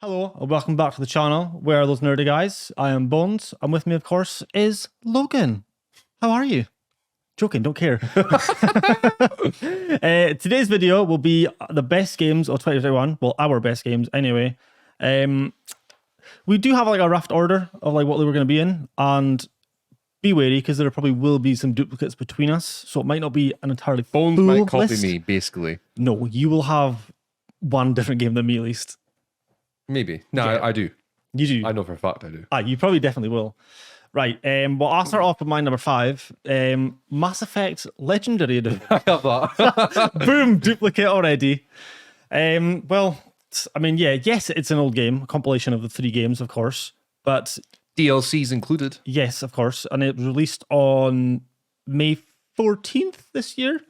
Hello and welcome back to the channel. Where are those nerdy guys? I am Bones, and with me, of course, is Logan. How are you? Joking, don't care. Today's video will be the best games of 2021. Well, our best games anyway. We do have like a rough order of like what they were going to be in, and be wary because there probably will be some duplicates between us, so it might not be an entirely Bones full might copy list. me, basically. No, you will have one different game than me at least. Maybe. No, Yeah. I do. You do. I know for a fact I do. You probably definitely will. Right. Well, I'll start off with my number 5. Mass Effect Legendary Edition. I have that. Boom, duplicate already. Well, I mean, yeah, yes, it's an old game, a compilation of the 3 games, of course. But DLCs included. yes, of course. And it was released on May 14th this year.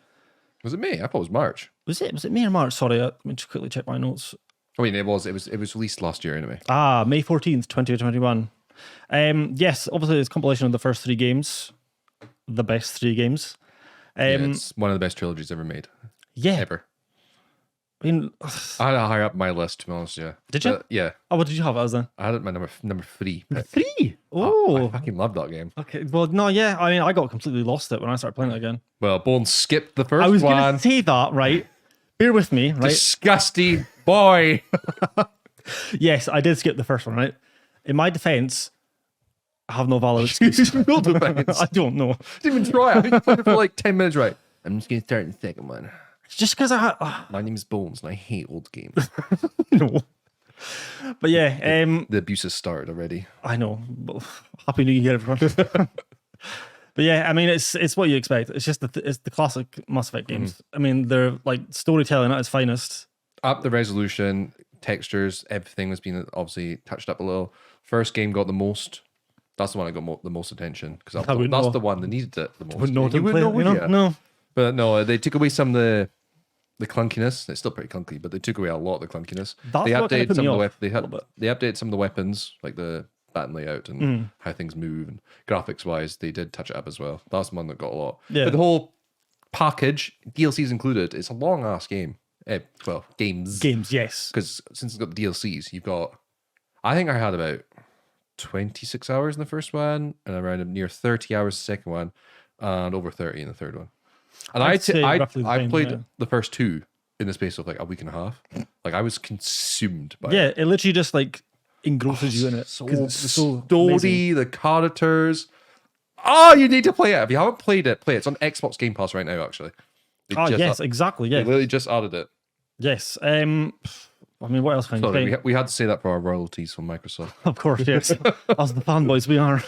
Was it May? I thought it was March. Was it May or March? Sorry, let me just quickly check my notes. I mean, it was released last year anyway. May 14th, 2021. Yes, obviously it's a compilation of the first 3 games. The best 3 games. Yeah, it's one of the best trilogies ever made. Yeah. Ever. I mean, I had it higher up my list, to be honest, yeah. Did you? Yeah. Oh, what did you have it as then? I had it at my number 3 pick. 3? I Oh. fucking love that game. Okay. Well, no, yeah. I mean, I got completely lost it when I started playing it again. Well, Bones skipped the first I was going one. to say that, right? Bear with me, right? Disgusting boy. Yes, I did skip the first one, right? In my defense, I have no valid excuse. No defense. I don't know. Didn't even try. I think you played it for like 10 minutes, right? I'm just going to start in the second one. It's just because I had... My name's Bones and I hate old games. no. But yeah, The abuse has started already. I know. Well, Happy New Year, everyone. But yeah, I mean, it's what you expect. It's just it's the classic Mass Effect games. I mean, they're like storytelling at its finest. Up the resolution, textures, everything has been obviously touched up a little. First game got the most. That's the one that got the most attention because that's the one that needed it the most. Wouldn't know You wouldn't know, would you? No. But no, they took away some of the clunkiness. It's still pretty clunky, but they took away a lot of the clunkiness. That's They what kinda updated put some me of the off weapons. They updated some of the weapons, like the baton layout and how things move, and graphics wise, they did touch it up as well. That's the one that got a lot. Yeah. But the whole package, DLCs included, it's a long ass game. Well, games. Games, yes. Because since it's got the DLCs, you've got. I think I had about 26 hours in the first one, and around near 30 hours the second one, and over 30 in the third one. And I'd say roughly the I same, played yeah. the first 2 in the space of like a week and a half. Like I was consumed by it. Yeah, it literally just like engrosses you in it. So 'cause the it's so story, amazing. the characters. Oh, you need to play it. If you haven't played it, play it. It's on Xbox Game Pass right now, actually. They Oh, just yes, exactly. They Yeah. literally just added it. Yes. I mean, what else can you Sorry, say? we had to say that for our royalties from Microsoft. Of course, yes. As the fanboys we are.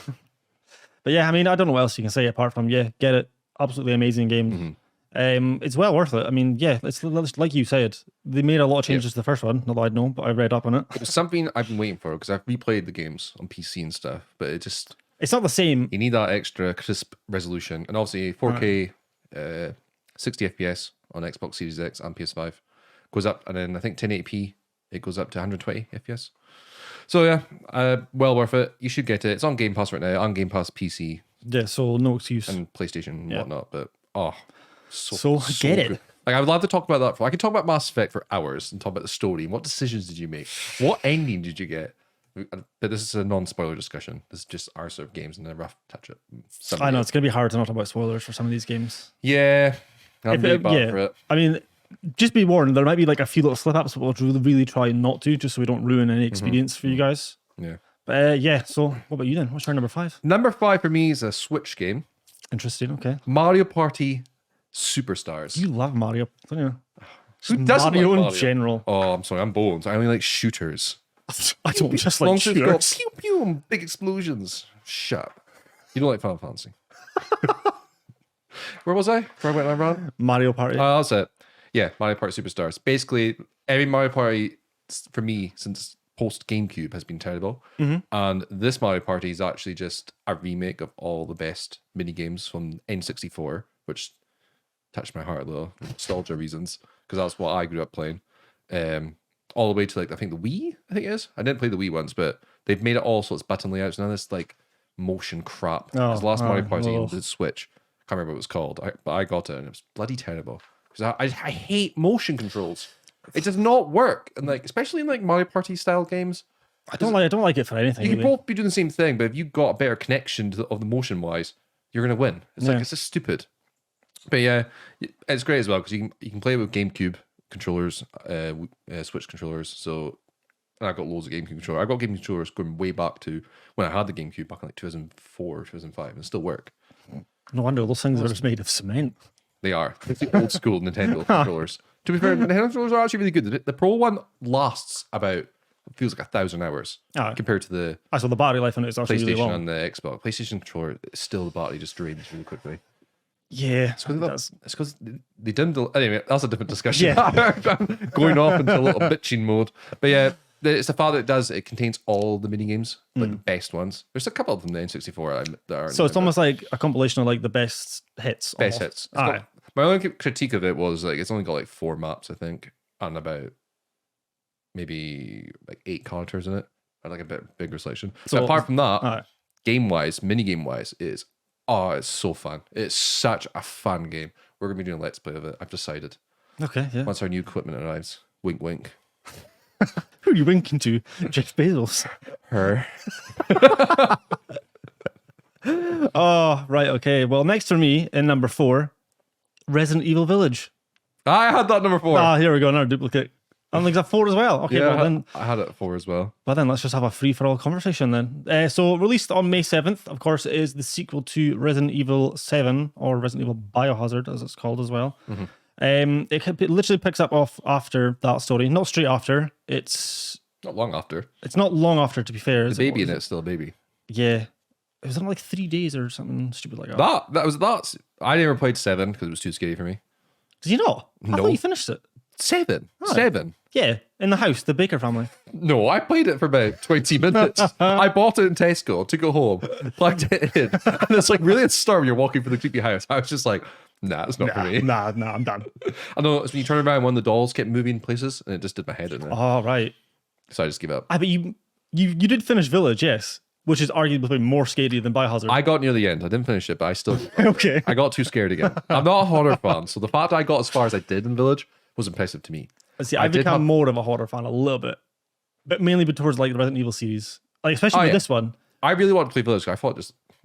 But yeah, I mean, I don't know what else you can say apart from, yeah, get it. Absolutely amazing game. It's well worth it. I mean, yeah, it's like you said, they made a lot of changes to the first one. Not that I'd know, but I read up on it. It was something I've been waiting for because I've replayed the games on PC and stuff, but it just It's not the same. you need that extra crisp resolution, and obviously 4K, 60 FPS on Xbox Series X and PS5 goes up, and then I think 1080p it goes up to 120 FPS. So yeah, well worth it. You should get it. It's on Game Pass right now, on Game Pass PC Yeah, so no excuse. and PlayStation and Yeah. whatnot. But So get it. good. Like I would love to talk about that. I could talk about Mass Effect for hours and talk about the story and what decisions did you make, what ending did you get. But this is a non-spoiler discussion. This is just our sort of games and a rough touch up. I know, it's going to be hard to not talk about spoilers for some of these games. Yeah, I'm really bad for it. I mean, just be warned, there might be like a few little slip-ups, but we'll really try not to, just so we don't ruin any experience for you guys. Yeah. But yeah, so what about you then? What's your number 5? Number 5 for me is a Switch game, Interesting, okay. Mario Party Superstars. You love Mario, don't you? Who doesn't Mario like in Mario? general. Oh, I'm sorry, I'm Bones. I only like shooters. I don't just As long like as it's got shooters. pew pew and big explosions. Shut up. You don't like Final Fantasy. Where was I? Where I went around? Mario Party. Oh, that's it. Yeah, Mario Party Superstars. Basically, every Mario Party for me since post GameCube has been terrible. And this Mario Party is actually just a remake of all the best mini games from N64, which touched my heart a little, nostalgia reasons, because that's what I grew up playing. All the way to like I think the Wii, I think it is. I didn't play the Wii ones, but they've made it all so it's button layouts now. This like motion crap. Because the last Mario Party on the Switch, I can't remember what it was called, but I got it and it was bloody terrible. Because I hate motion controls. It does not work, and like especially in like Mario Party style games. I don't like it for anything. You can Really. both be doing the same thing, but if you've got a better connection of the motion wise, you're gonna win. It's like it's just stupid. But yeah, it's great as well because you can play with GameCube controllers, Switch controllers. So and I've got loads of GameCube controllers. I've got GameCube controllers going way back to when I had the GameCube back in like 2004, 2005, and they still work. No wonder those things are just made of cement. They are. It's the old school Nintendo controllers. To be fair, Nintendo controllers are actually really good. The Pro one lasts about, it feels like 1,000 hours compared to the So the battery life on it is actually really PlayStation long. and the Xbox. PlayStation controller, still the battery just drains really quickly. Yeah, It's because they didn't. Anyway, that's a different discussion. Yeah. I'm going off into a little bitching mode. But yeah, it's the fact that it contains all the mini games, like the best ones. There's a couple of them in the N64 that are. So it's almost like a compilation of like the best hits. Best hits. My only critique of it was like it's only got like 4 maps, I think, and about maybe like 8 characters in it, and like a bit bigger selection. So but apart from that, game wise, mini game wise, it's so fun. It's such a fun game. We're gonna be doing a let's play of it. I've decided. Okay, yeah. Once our new equipment arrives, wink, wink. Who are you winking to? Jeff Bezos. Her. Oh, right. Okay. Well, next for me in number 4, Resident Evil Village. I had that number 4. Ah, here we go. Another duplicate. And like that 4 as well. Okay, yeah, well then I had it at 4 as well. Well then, let's just have a free-for-all conversation then. So released on May 7th, of course, it is the sequel to Resident Evil 7, or Resident Evil Biohazard, as it's called as well. It literally picks up off after that story. Not straight after. It's not long after. It's not long after, to be fair. The baby in it's still a baby. Yeah. It was in like 3 days or something stupid like that. That. I never played 7 because it was too scary for me. Did you not? I thought you finished it. 7? Oh. 7? Yeah, in the house, the Baker family. No, I played it for about 20 minutes. I bought it in Tesco, took it home, plugged it in, and it's like really a storm. You're walking through the creepy house. I was just like, nah, it's not for me. Nah, I'm done. I know it's when you turn around, one of the dolls kept moving places, and it just did my head in. Oh, right. So I just gave up. But you did finish Village, yes, which is arguably more scary than Biohazard. I got near the end. I didn't finish it, but I still okay. I got too scared again. I'm not a horror fan, so the fact I got as far as I did in Village was impressive to me. See, I've become more of a horror fan a little bit, but mainly towards like the Resident Evil series, like especially with this one. I really wanted to play Village. I thought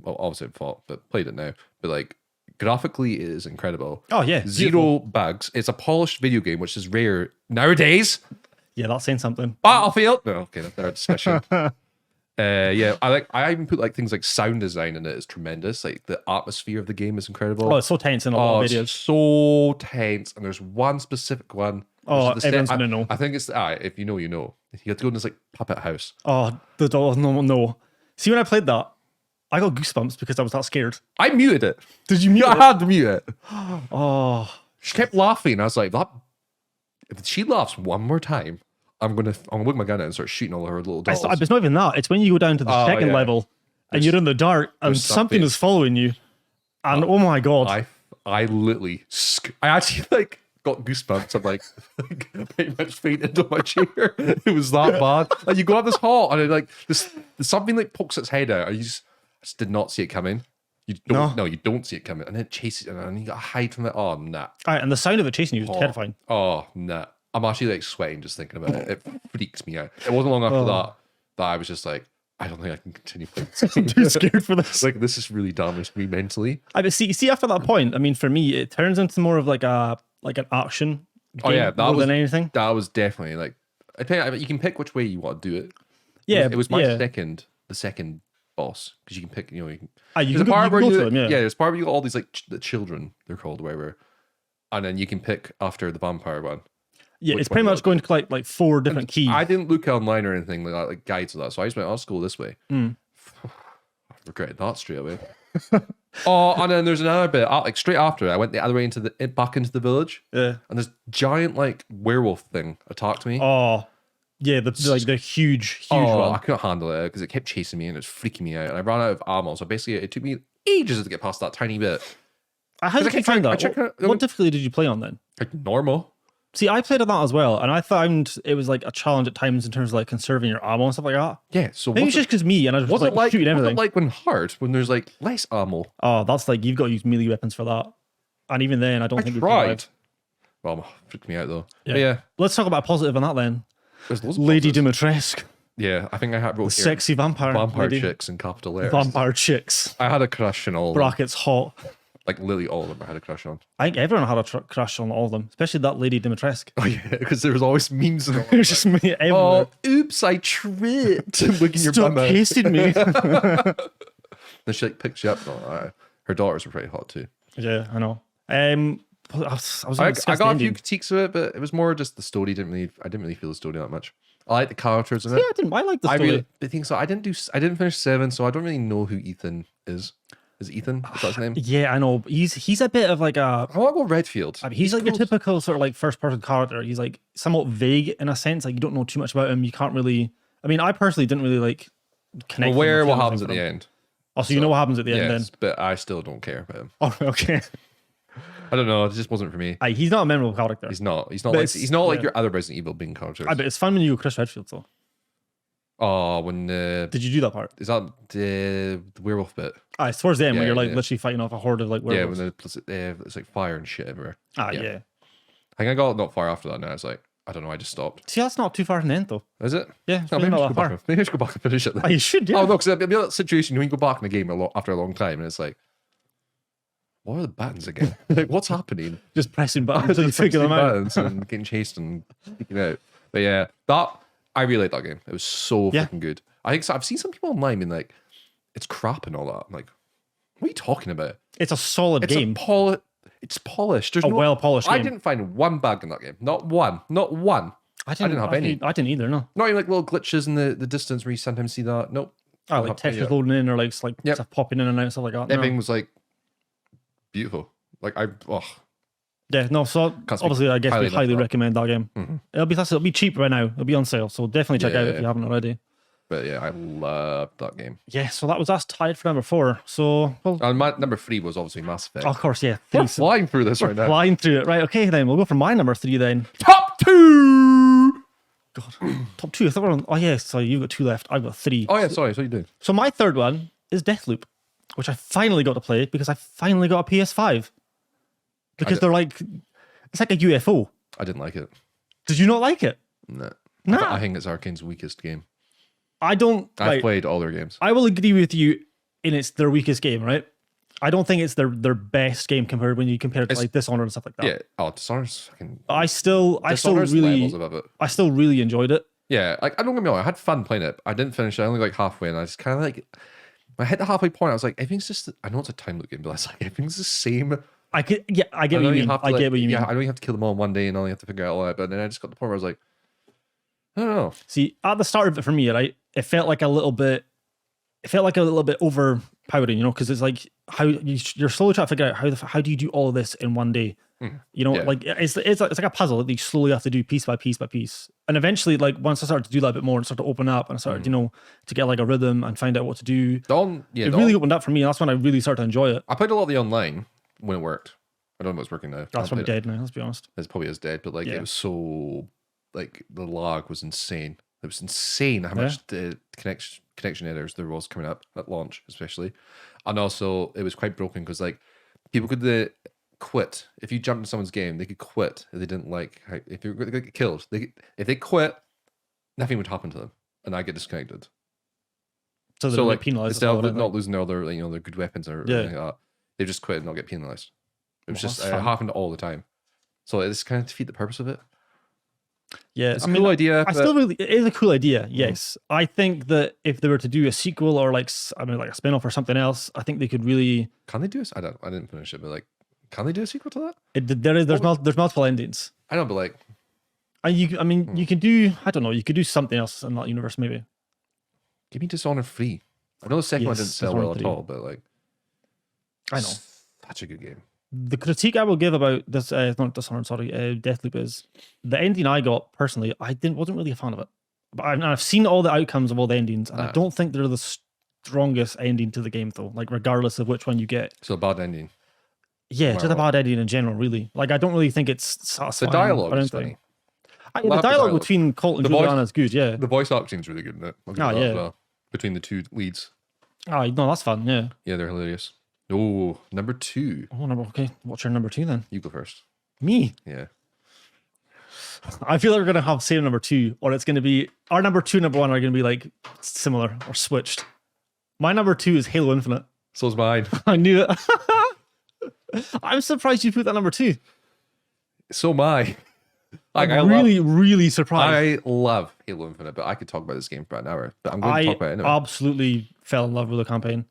obviously I thought, but played it now. But like graphically, it is incredible. Oh yeah, zero bugs. It's a polished video game, which is rare nowadays. Yeah, that's saying something. Battlefield. No, okay, that's our discussion. Yeah, I even put like things like sound design in it is tremendous. Like the atmosphere of the game is incredible. Oh, it's so tense in a lot of videos. It's so tense, and there's one specific one. Oh, everyone's gonna know. I think it's if you know, you know. You have to go in this like puppet house. Oh, the doll. No. See, when I played that, I got goosebumps because I was that scared. I muted it. Did you mute it? I had to mute it. Oh, she kept laughing. I was like, that. If she laughs one more time, I'm gonna whip my gun out and start shooting all her little dolls. It's not even that. It's when you go down to the second level and you're in the dark and something is following you, and oh my god, I literally, I actually like got goosebumps. I'm like pretty much fainted on my chair. It was that bad. Like you go up this hall and it, like this something like pokes its head out. I just did not see it coming. You don't. No, you don't see it coming, and it chases it, and you gotta hide from it. Oh nah. All right, and the sound of it chasing you is terrifying. Oh nah. I'm actually like sweating just thinking about it. It freaks me out. It wasn't long after that I was just like, I don't think I can continue playing this. I'm too scared for this. Like this is really damaged me mentally. I mean, see after that point, I mean, for me, it turns into more of like an action. Game that was than anything. That was definitely like. I think you can pick which way you want to do it. Yeah, it was the second boss because you can pick. You know, you can. You can go through them. Yeah, there's part where you got all these like the children. They're called whatever, and then you can pick after the vampire one. Yeah, it's pretty much going to collect like 4 different keys. I didn't look online or anything like that, like guides of that, so I just went, I'll go this way. I regretted that straight away. And then there's another bit, like straight after it, I went the other way back into the village. Yeah. And this giant like werewolf thing attacked me. Oh, yeah, the huge one. I couldn't handle it because it kept chasing me and it was freaking me out. And I ran out of ammo, so basically it took me ages to get past that tiny bit. How did you find that? What difficulty did you play on then? Like normal. See, I played on that as well, and I found it was like a challenge at times in terms of like conserving your ammo and stuff like that. Yeah, so maybe it's just because me and I was like shooting everything. What's it like when hard, when there's like less ammo? Oh, that's like you've got to use melee weapons for that, and even then, I don't think I tried. Well, freaked me out though. Yeah. But yeah, Let's talk about a positive on that then. there's loads of Lady positives. Dimitrescu. Yeah, I think I had wrote here, Sexy vampire lady. chicks in capital letters. Vampire chicks. I had a crush on all of them. Brackets hot. Like literally all of them I had a crush on. I think everyone had a crush on all of them, especially that Lady Dimitrescu. Oh yeah, because there was always memes and all It was just me everywhere. oh, oops, I tripped. Looking your Stop bum out. pasting me. Then she like picks you up. Her daughters were pretty hot too. Yeah, I know. I was I gonna got a few ending. critiques of it, but it was more just the story. I didn't really feel the story that much. I like the characters in Yeah, it. I like the story. I think so. I didn't finish 7, so I don't really know who Ethan is. Is it Ethan? Is that his name? Yeah, I know. He's a bit of like a. I want to go Redfield. I mean, he's like your typical sort of like first person character. He's like somewhat vague in a sense. Like you don't know too much about him. You can't really. I mean, I personally didn't really like connect. Aware with what him happens at from the him. end. Oh, so you know what happens at the end then? Yes, but I still don't care about him. Oh, okay. I don't know. It just wasn't for me. He's not a memorable character. He's not. He's not But like it's- like yeah. your other Resident Evil being characters. I bet it's fun when you go Chris Redfield though. Oh, when Did you do that part? is that the werewolf bit? It's towards the end Yeah, when you're like yeah. literally fighting off a horde of like Yeah, werewolves. when it's like fire and shit everywhere. Yeah. I think I got not far after that. Now it's like I don't know. I just stopped. See, that's not too far from the end though. Is it? Yeah, it's No, really maybe, I not should that go far. back, maybe I should go back and finish it. Then. Oh, you should, yeah. Oh no, because it'll be that situation when you go back in the game after a long time, and it's like, what are the buttons again? Like, what's happening? Just pressing buttons until you figure them out. Buttons and getting chased and freaking out. But yeah, I really liked that game. It was so Yeah. fucking good. I think so. I've seen some people online being like, it's crap and all that. I'm like, what are you talking about? It's a solid It's game. It's polished. There's A no, well-polished I game. didn't find one bug in that game. Not one. Not one. I didn't have any. I didn't either, no. Not even like little glitches in the distance where you sometimes see that. Nope. Oh, like textures loading in or like Yep. stuff popping in and out, stuff like that. No. Everything was like beautiful. Like Yeah, no, so Can't speak obviously I guess highly we enough highly of that. recommend that game. It'll be cheap right now. It'll be on sale, so definitely check Yeah, out yeah, if you yeah. haven't already. but yeah, I loved that game. Yeah, so that was us tied for number 4. So, well, And my number 3 was obviously Mass Effect. of course, yeah. We're Three, flying through this right now. flying through it. Right, okay, then we'll go for my number 3 then. Top 2. God, top 2. I thought we were on, oh, yeah, so you've got 2 left. I've got 3. Oh yeah, sorry. So you doing? So my third one is Deathloop, which I finally got to play because I finally got a PS5. Because they're like, it's like a UFO. I didn't like it. Did you not like it? No. Nah. I think it's Arkane's weakest game. I don't. I've Right, played all their games. I will agree with you in it's their weakest game, right? I don't think it's their best game compared when you compare it to like Dishonored and stuff like that. Yeah. Oh, Dishonored's fucking. I still Dishonored's really, levels above it. I still really enjoyed it. Yeah, like I don't get me wrong, I had fun playing it. I didn't finish it. I only like halfway, and I just kind of like. When I hit the halfway point, I was like, everything's just. I know it's a time loop game, but it's like everything's the same. I get what you know mean. have to, I like- get what you mean. Yeah, I know you have to kill them all in one day, and all you have to figure it all out. But then I just got to the point where I was like, I don't know. See, at the start of it for me, right, it felt like a little bit overpowering, you know, because it's like how you're slowly trying to figure out how do you do all of this in one day. You know, Yeah. like it's like a puzzle that you slowly have to do piece by piece by piece. And eventually, like once I started to do that a bit more and started to open up and I started, you know, to get like a rhythm and find out what to do, it really opened up for me. And that's when I really started to enjoy it. I played a lot of the online when it worked. I don't know if it's working now. That's probably dead now, let's be honest. It's probably is dead, but like Yeah. it was so like the lag was insane. It was insane how much the connection errors there was coming up at launch, especially, and also it was quite broken because like people could quit if you jumped in someone's game. They could quit if they didn't like if you were going to get killed. If they quit, nothing would happen to them, and I get disconnected. So So they're like like penalized. instead of not losing their other their good weapons or Yeah. anything like that, they just quit and not get penalized. It was Well, just that's it fun. happened all the time. So it's kind of defeat the purpose of it. Yeah, It's I a mean, cool idea. I but still really, it is a cool idea. Yes, I think that if they were to do a sequel or like like a spin-off or something else, I think they could really. can they do this? I didn't finish it, but like, can they do a sequel to that? There's multiple endings. I know, but like, And you can do. I don't know. You could do something else in that universe, maybe. give me Dishonored 3. I know the second one Yes, didn't sell well Dishonored at 3. all, but like, I know. such a good game. The critique I will give about this, not Dishonored, sorry, Deathloop is the ending I got personally. Wasn't really a fan of it, but I've seen all the outcomes of all the endings, and I don't think they're the strongest ending to the game though. Like regardless of which one you get, So a bad ending. yeah, just a Wow. bad ending in general. Really, like I don't really think it's The satisfying. dialogue or is anything. funny. The Love the dialogue dialogue. between Colt and The voice- Juliana is good. Yeah. The voice acting's really good in it. I'll give Oh, it that yeah. as well. Between the two leads. Oh no, that's fun. Yeah. Yeah, they're hilarious. Oh, number 2. Oh, okay. What's your number 2 then? You go first. Me. Yeah. I feel like we're gonna have same number 2, or it's gonna be our number 2 and number 1 are gonna be like similar or switched. My number 2 is Halo Infinite. So's mine. I knew it. I'm surprised you put that number 2. So am I. Like, I'm really surprised. I love Halo Infinite, but I could talk about this game for about an hour. But I'm going to talk about it anyway. I absolutely fell in love with the campaign.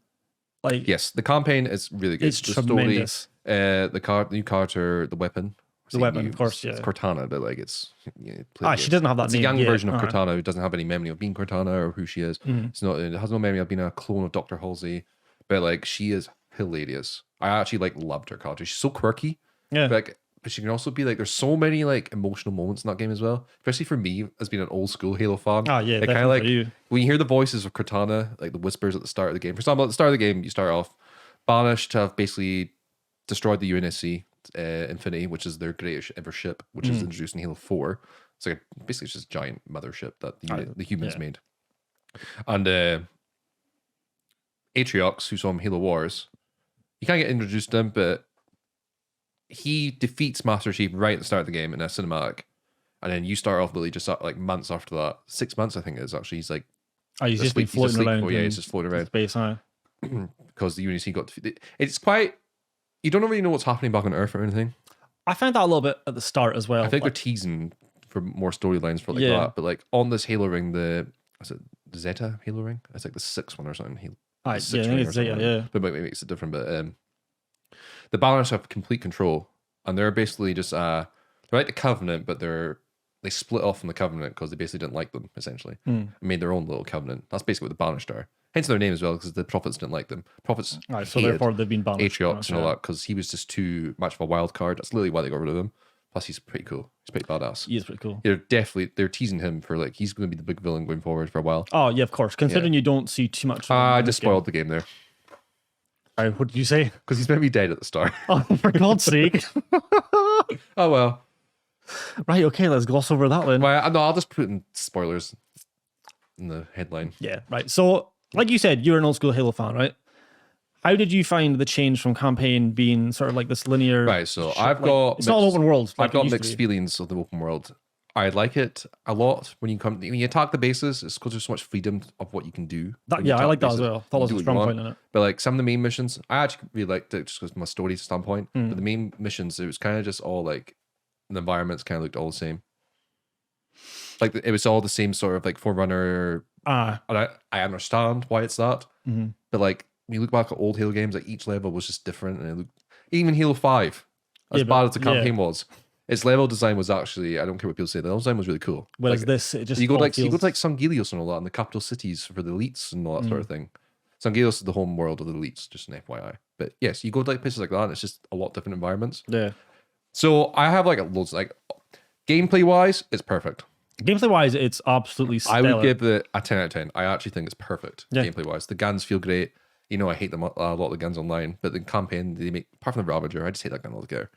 Like, yes, the campaign is really good. It's the tremendous. Story, the new character, the weapon. The weapon, of course, yeah. It's Cortana, but like it's. She doesn't have that it's name. a young yet. version of Cortana who doesn't have any memory of being Cortana or who she is. It's not. It has no memory of being a clone of Dr. Halsey, but like she is hilarious. I actually like loved her character. She's so quirky. Yeah. But she can also be like, there's so many like emotional moments in that game as well. Especially for me as being an old school Halo fan. Oh yeah, it kind of like you. when you hear the voices of Cortana, like the whispers at the start of the game. For example, at the start of the game, you start off banished to have basically destroyed the UNSC Infinity, which is their greatest ever ship, which is introduced in Halo 4. It's like basically it's just a giant mothership that the humans made. And Atriox, who's from Halo Wars, you can't get introduced to him, but he defeats Master Chief right at the start of the game in a cinematic. And then you start off Billy just like months after that. 6 months, I think it is actually. He's like, he's just been floating around. Oh, yeah, he's just floating around. Space, because the UNSC got defeated. It's quite, you don't really know what's happening back on Earth or anything. I found that a little bit at the start as well. I think they're teasing for more storylines for like that. But like on this Halo ring, is it the Zeta Halo ring? It's like the 6th one or something. I think it's Zeta, yeah. But maybe it makes it different. But the Banners have complete control, and they're basically just they're like the Covenant, but they split off from the Covenant because they basically didn't like them, essentially, and made their own little Covenant. That's basically what the Banished are. Hence their name as well, because the Prophets didn't like them. Prophets so therefore they've been banished. Atriox and all that, because he was just too much of a wild card. That's literally why they got rid of him. Plus, he's pretty cool. He's pretty badass. He is pretty cool. They're teasing him for like he's going to be the big villain going forward for a while. Oh yeah, of course. Considering you don't see too much. I just spoiled the game there. What did you say? Because he's going to be dead at the start. Oh, for God's sake! Oh well. Right. Okay. Let's gloss over that then. Well, no, I'll just put in spoilers in the headline. Yeah. Right. So, like you said, you're an old school Halo fan, right? How did you find the change from campaign being sort of like this linear? Right. So it's not an open world. I've got mixed feelings of the open world. I like it a lot when you attack the bases. It's because there's so much freedom of what you can do. I like that as well. Thought was a strong point in it. But like some of the main missions, I actually really liked it just because of my story standpoint. But the main missions, it was kind of just all like the environments kind of looked all the same. Like it was all the same sort of like Forerunner. And I understand why it's that. But like when you look back at old Halo games, like each level was just different, and it looked, even Halo 5, as bad as the campaign was, its level design was actually, I don't care what people say, the level design was really cool. Whereas like, this, it just you go to like Sangelios and all that, and the capital cities for the elites and all that sort of thing. Sangelios is the home world of the elites, just an FYI. But yes, you go to like places like that, and it's just a lot different environments. Yeah. So I have like loads, like gameplay wise, it's perfect. Gameplay wise, it's absolutely stellar. I would give it a 10 out of 10. I actually think it's perfect gameplay wise. The guns feel great. You know, I hate them a lot of the guns online, but the campaign they make, apart from the Ravager, I just hate that gun altogether.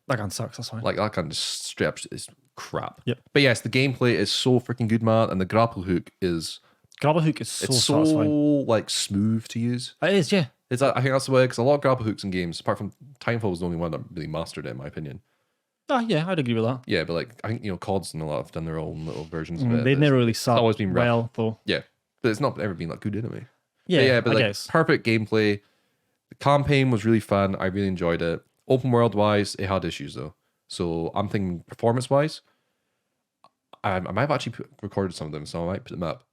That gun sucks. That's fine. Like that gun just straight up is crap. Yep. But yes, the gameplay is so freaking good, man, and the grapple hook is so satisfying. like smooth to use. It is, yeah. I think that's the way, because a lot of grapple hooks in games, apart from Timefall, was the only one that really mastered it, in my opinion. Oh yeah, I'd agree with that. Yeah, but like I think CODs and a lot have done their own little versions of it. They've never really sat always been well though. Yeah, but it's not ever been that good anyway. Yeah, but I like guess. perfect gameplay. The campaign was really fun. I really enjoyed it. Open world wise, it had issues though. So I'm thinking performance wise, I might have actually recorded some of them, so I might put them up.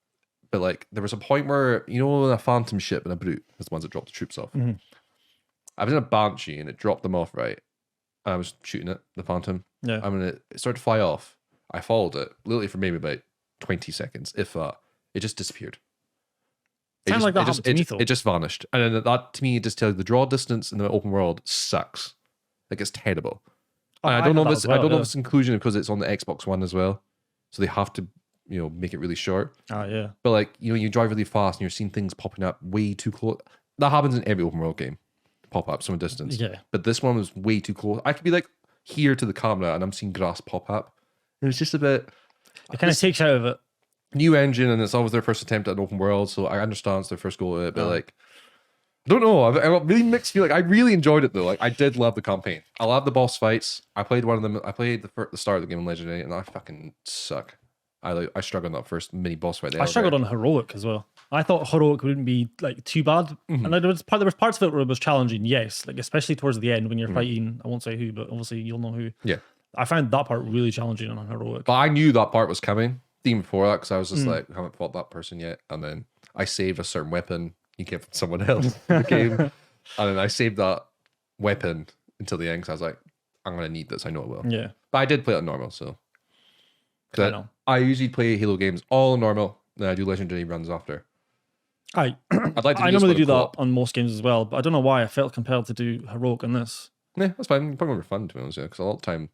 But like there was a point where a Phantom ship and a Brute, that's the ones that dropped the troops off. I was in a Banshee and it dropped them off, right? And I was shooting it, the Phantom. Yeah. I mean, it started to fly off. I followed it literally for maybe about 20 seconds, if that. It just disappeared. Sounds like that happened to me though. It just vanished. And then that to me just tells you the draw distance in the open world sucks. Like it's terrible. And I don't know if it's inclusion because it's on the Xbox One as well. So they have to, make it really short. Oh yeah. But like, you drive really fast and you're seeing things popping up way too close. That happens in every open world game. Pop up from a distance. Yeah. But this one was way too close. I could be like here to the camera and I'm seeing grass pop up. It was just a bit. It kind of takes you out of it. New engine, and it's always their first attempt at an open world, so I understand it's their first go at it, but like I don't know. I got really mixed feeling. I really enjoyed it though. Like I did love the campaign. I love the boss fights. I played one of them. I played the start of the game in Legendary, and I fucking suck. I struggled on that first mini boss fight. I struggled on heroic as well. I thought heroic wouldn't be like too bad, and there was parts of it where it was challenging. Yes, like especially towards the end when you're fighting. I won't say who, but obviously you'll know who. Yeah, I found that part really challenging on heroic. but I knew that part was coming even before that because I was just like, I haven't fought that person yet, and then I saved a certain weapon you get from someone else in the game, and then I saved that weapon until the end because I was like, I'm gonna need this. I know it will. Yeah, but I did play it on normal, so. I know. I usually play Halo games all normal, then I do Legendary runs after. I'd like to I do normally this do with a that co-op. on most games as well, but I don't know why I felt compelled to do heroic on this. Yeah, that's fine. Probably more fun to be honest, because a lot of time,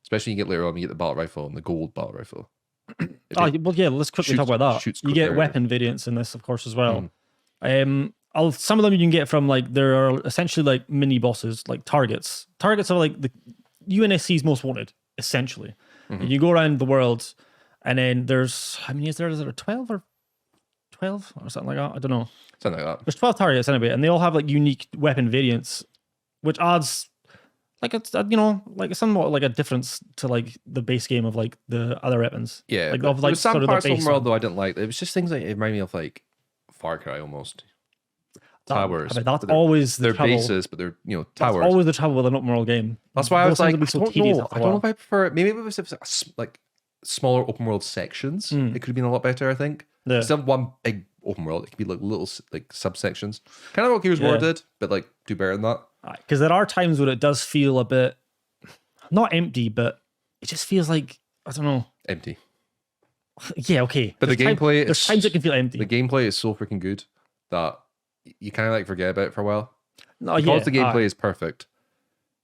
especially you get later on, you get the battle rifle and the gold battle rifle. Well, yeah, let's quickly talk about that. shoots You get quicker. weapon variants in this, of course, as well. Some of them you can get from like there are essentially like mini bosses, like targets. Targets are like the UNSC's most wanted, essentially. And you go around the world, and then there's how many is there? Is there 12 or 12 or something like that? I don't know. Something like that. There's 12 targets anyway, and they all have like unique weapon variants, which adds like it's like somewhat like a difference to like the base game of like the other weapons. Yeah, like but of there like was some sort of the parts of base the world one. though I didn't like. It was just things like it reminded me of like Far Cry almost. Towers. I mean, that's but they're- always the they're trouble. bases, but they're That's towers. always the trouble with an open world game. That's why I was Those things like, will be so I don't tedious know. after I a don't know while. if I prefer. Maybe if it was like smaller open world sections, it could have been a lot better. I think. Yeah. Instead of one big open world, it could be like little like subsections. Kind of what Gears of War Yeah. did, but like do better than that. Because there are times where it does feel a bit not empty, but it just feels like I don't know. Empty. Yeah, okay. But the gameplay there's is- times it can feel empty. The gameplay is so freaking good that you kind of like forget about it for a while. No, Because yeah, the gameplay is perfect,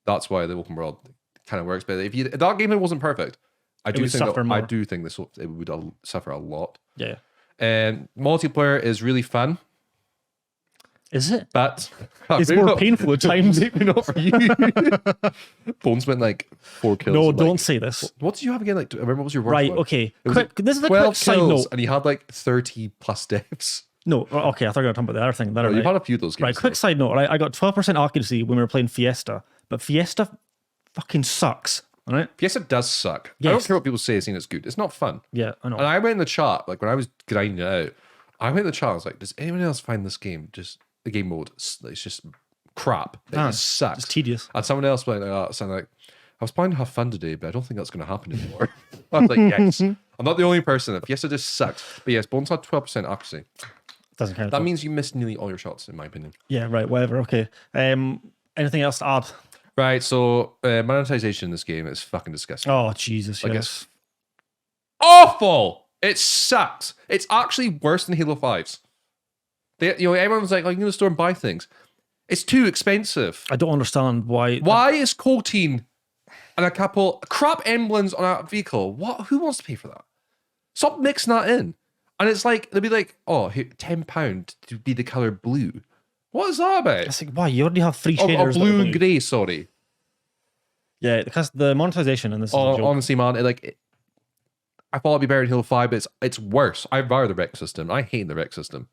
that's why the open world kind of works. But if that gameplay wasn't perfect, I do would think suffer more. it would suffer a lot. yeah. And multiplayer is really fun, Is it? but It's more painful at times. Maybe not for you. Bones went like 4 kills. No, in, don't like, say this. What did you have again? Like, remember what was your worst Right, one? okay. It was Quick. This is a 12 quick side kills, note. and you had like 30 plus deaths. No, okay, I thought you were talking about the other thing. You've had a few of those games. Right, quick side note, right? I got 12% accuracy when we were playing Fiesta, but Fiesta fucking sucks, all right? Fiesta does suck. I don't Yes. care what people say, saying it's good. It's not fun. Yeah, I know. And I went in the chat, like when I was grinding it out, I went in the chat, I was like, does anyone else find this game, just the game mode, it's just crap. It just sucks. It's tedious. And someone else went like that, saying like, I was planning to have fun today, but I don't think that's going to happen anymore. I was like, yes. I'm not the only person. Fiesta just sucks. But yes, Bones had 12% accuracy. Doesn't count. That means you missed nearly all your shots, in my opinion. Yeah, right, whatever, okay. Anything else to add? Right, so monetization in this game is fucking disgusting. Oh, Jesus, Like, yes. it's awful. It sucks. It's actually worse than Halo 5's. Everyone's like, oh, you can go to the store and buy things. It's too expensive. I don't understand why. Why is coating and a couple crap emblems on a vehicle? What? Who wants to pay for that? Stop mixing that in. And it's like, they'll be like, oh, here, £10 to be the color blue. What is that about? It's like, why? You already have three Oh, shaders. that are blue and grey, sorry. Yeah, because the monetization in this is a joke. Honestly, man, I thought it'd be better in Halo 5, but it's worse. I rather the rec system. I hate the rec system.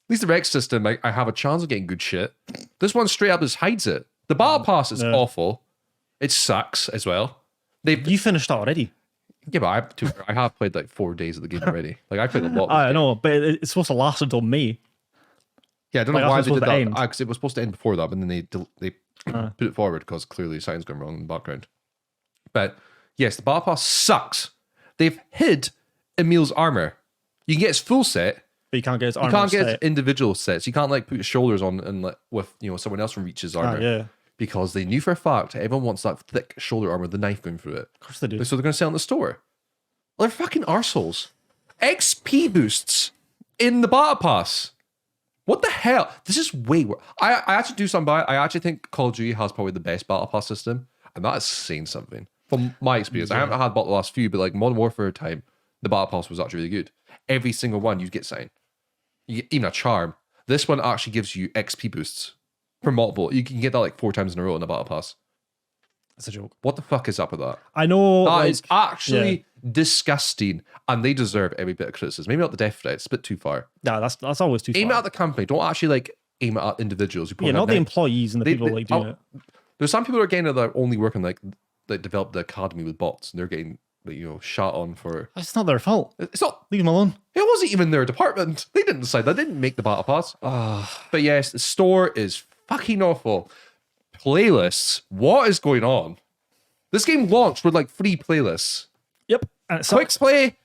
At least the rec system, I have a chance of getting good shit. This one straight up just hides it. The battle pass is awful. It sucks as well. You finished that already. Yeah, but I have played like 4 days of the game already. Like I played a lot. I know, but it's supposed to last until May. Yeah, I don't Like, know why that's they did supposed to that. end. Because it was supposed to end before that, but then they put it forward because clearly something's gone wrong in the background. But yes, the battle pass sucks. They've hid Emil's armor. You can get his full set. But you can't get his armor You can't get his set. individual sets. You can't like put his shoulders on and like with someone else from Reach's armor. Yeah, Because they knew for a fact everyone wants that thick shoulder armor, the knife going through it. of course they do. So they're going to sell it in the store. Well, they're fucking arseholes. XP boosts in the battle pass. What the hell? This is way worse. I actually do something by it. I actually think Call of Duty has probably the best battle pass system, and that is saying something from my experience. I haven't had bought the last few, but like Modern Warfare time, the battle pass was actually really good. Every single one you get something. You get even a charm. This one actually gives you XP boosts for multiple. You can get that like 4 times in a row in the battle pass. It's a joke. What the fuck is up with that? I know. That like, is actually disgusting, and they deserve every bit of criticism. Maybe not the death threat; it's a bit too far. yeah, that's always too Aim it far. at the company. Don't actually like aim at individuals who Yeah, not the employees and the people like doing it. There's some people who are getting it that are only working like develop the academy with bots, and they're getting shot on for. It's not their fault. It's not. Leave them alone. It wasn't even their department. They didn't decide that. They didn't make the battle pass. But yes, the store is fucking awful. Playlists. What is going on? This game launched with like 3 playlists. Yep. And it Quick sucks. play,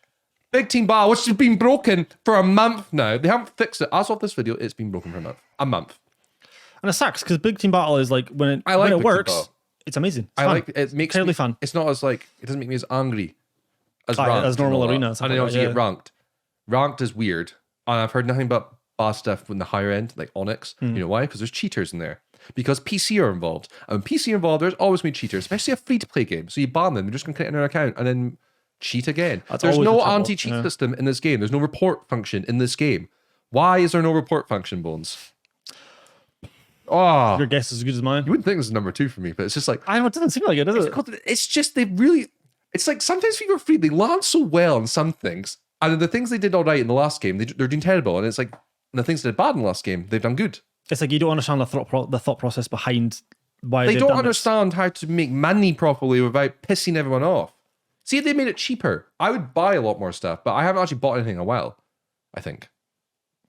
big team battle, which has been broken for a month now. They haven't fixed it. As of this video, it's been broken for a month. And it sucks because Big Team Battle is like when it I like when it Big Team works, Battle. it's amazing. It's I fun. like it. Makes Totally me fun. It's not as like it doesn't make me as angry as Aye, ranked as normal and all arena that. and stuff And then like obviously that, get ranked. Ranked is weird, and I've heard nothing but bad stuff in the higher end, like Onyx. You know why? Because there's cheaters in there. Because PC are involved, and when PC are involved, there's always going to be cheaters, especially a free-to-play game. So you ban them, they're just going to create another account and then cheat again. That's There's always the no trouble, anti-cheat yeah. system in this game. There's no report function in this game. Why is there no report function, Bones? Oh, Your guess is as good as mine. you wouldn't think this is number 2 for me, but it's just like I know, it doesn't seem like it, does it? it's just they really. It's like sometimes FIFA Free they land so well on some things, and then the things they did all right in the last game they're doing terrible, and it's like the things they did bad in the last game they've done good. It's like you don't understand the thought process behind why They they've don't done this. understand how to make money properly without pissing everyone off. See if they made it cheaper, I would buy a lot more stuff, but I haven't actually bought anything in a while. I think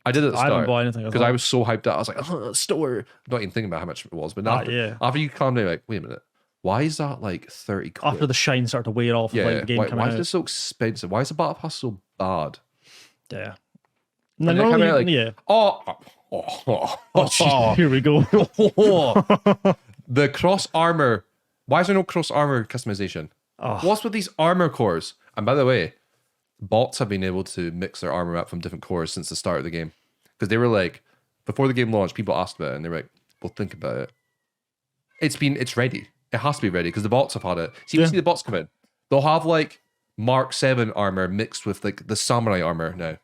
I did at the I start. haven't bought anything because I was so hyped up. I was like, oh, store. Not even thinking about how much it was, but after, yeah. after you calm down, like, wait a minute, why is that like 30 quid? After the shine started to wear off, Yeah, of like the game coming why out. is this so expensive? Why is the battle pass so bad? Yeah. And No, they're normally, coming out like, yeah. oh, Jeez, here we go. the cross armor. Why is there no cross armor customization? What's with these armor cores? And by the way, bots have been able to mix their armor up from different cores since the start of the game. Because they were like, before the game launched, people asked about it and they were like, well, think about it. It's ready. It has to be ready because the bots have had it. See, when you see the bots come in, they'll have like Mark 7 armor mixed with like the samurai armor now.